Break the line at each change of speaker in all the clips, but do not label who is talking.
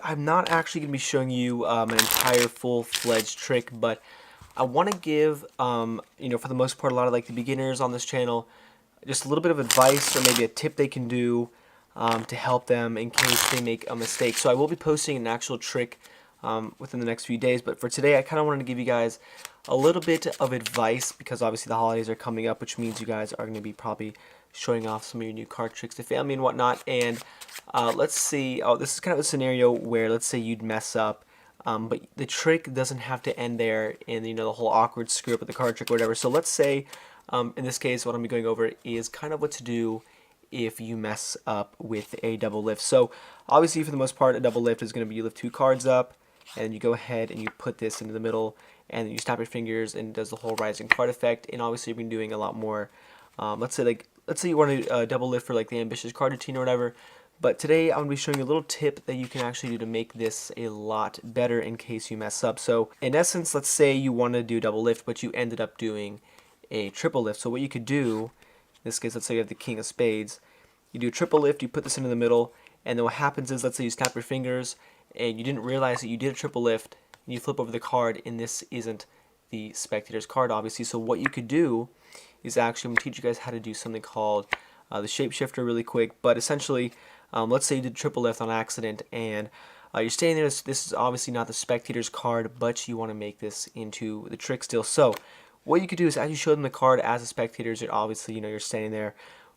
I'm not actually going to be showing you an entire full-fledged trick, but I want to give, for the most part, a lot of like the beginners on this channel, just a little bit of advice or maybe a tip they can do to help them in case they make a mistake. So I will be posting an actual trick within the next few days, but for today I kind of wanted to give you guys a little bit of advice because obviously the holidays are coming up, which means you guys are going to be probably showing off some of your new card tricks to family and whatnot. And let's see, this is kind of a scenario where let's say you'd mess up, but the trick doesn't have to end there in the whole awkward screw up of the card trick or whatever. So let's say in this case what I'm going over is kind of what to do if you mess up with a double lift. So obviously for the most part a double lift is going to be you lift 2 cards up and you go ahead and you put this into the middle and you snap your fingers and it does the whole rising card effect. And obviously you've been doing a lot more, let's say you want to double lift for like the ambitious card routine or whatever. But today I'm going to be showing you a little tip that you can actually do to make this a lot better in case you mess up. So in essence, let's say you want to do double lift but you ended up doing a triple lift. So what you could do, in this case let's say you have the king of spades, you do a triple lift, you put this into the middle, and then what happens is let's say you snap your fingers and you didn't realize that you did a triple lift, and you flip over the card and this isn't the spectator's card obviously. So what you could do is actually, I'm going to teach you guys how to do something called the shapeshifter really quick. But essentially, let's say you did triple lift on accident and you're standing there. This is obviously not the spectator's card, but you want to make this into the trick still. So what you could do is as you show them the card as the spectators, you're obviously, you're standing there.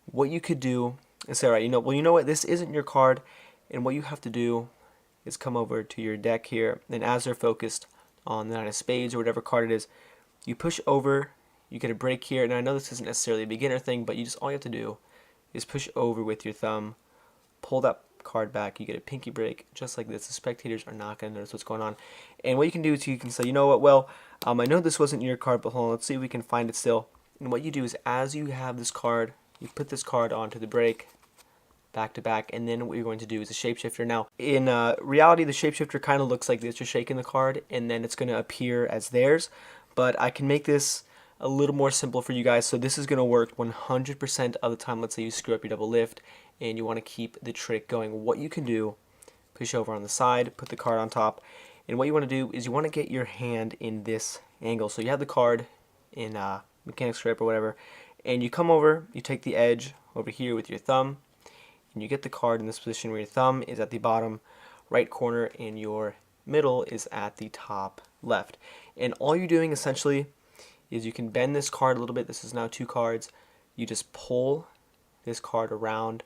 What you could do is say, all right, well, you know what, this isn't your card, and what you have to do is come over to your deck here, and as they're focused on the 9 of spades or whatever card it is, you push over, you get a break here. And I know this isn't necessarily a beginner thing, but all you have to do is push over with your thumb, pull that card back, you get a pinky break just like this. The spectators are not going to notice what's going on. And what you can do is you can say, you know what, well, I know this wasn't your card, but hold on, let's see if we can find it still. And what you do is as you have this card, you put this card onto the break, back to back, and then what you're going to do is a shapeshifter. Now in reality the shapeshifter kind of looks like this. You're shaking the card and then it's going to appear as theirs, but I can make this a little more simple for you guys. So this is going to work 100% of the time. Let's say you screw up your double lift and you want to keep the trick going. What you can do, push over on the side, put the card on top, and what you want to do is you want to get your hand in this angle. So you have the card in mechanics grip or whatever, and you come over, you take the edge over here with your thumb, and you get the card in this position where your thumb is at the bottom right corner and your middle is at the top left. And all you're doing essentially is you can bend this card a little bit. This is now 2 cards. You just pull this card around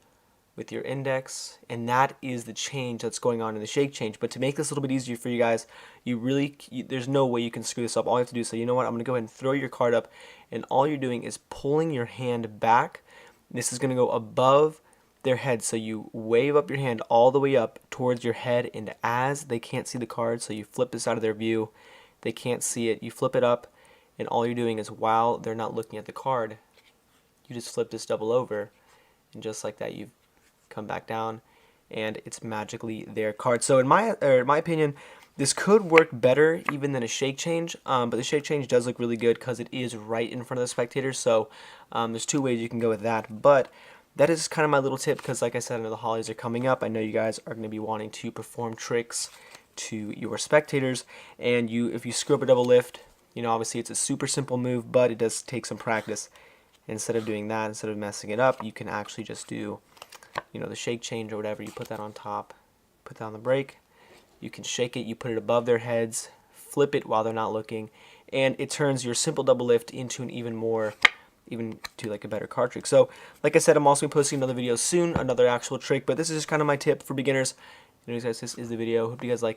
with your index, and that is the change that's going on in the shake change. But to make this a little bit easier for you guys, there's no way you can screw this up. All you have to do is say, you know what, I'm going to go ahead and throw your card up, and all you're doing is pulling your hand back. This is going to go above their head, so you wave up your hand all the way up towards your head, and as they can't see the card, so you flip this out of their view, they can't see it, you flip it up, and all you're doing is while they're not looking at the card, you just flip this double over, and just like that you've come back down and it's magically their card. So in my opinion, this could work better even than a shake change, but the shake change does look really good because it is right in front of the spectators. So there's 2 ways you can go with that, but that is kind of my little tip because like I said, I know the holidays are coming up. I know you guys are going to be wanting to perform tricks to your spectators, and if you screw up a double lift, obviously it's a super simple move, but it does take some practice. Instead of doing that, instead of messing it up, you can actually just do the shake change or whatever. You put that on top, put that on the break, you can shake it, you put it above their heads, flip it while they're not looking, and it turns your simple double lift into an even to like a better card trick. So like I said, I'm also going to be posting another video soon, another actual trick, but this is just kind of my tip for beginners. Anyways guys, this is the video. Hope you guys like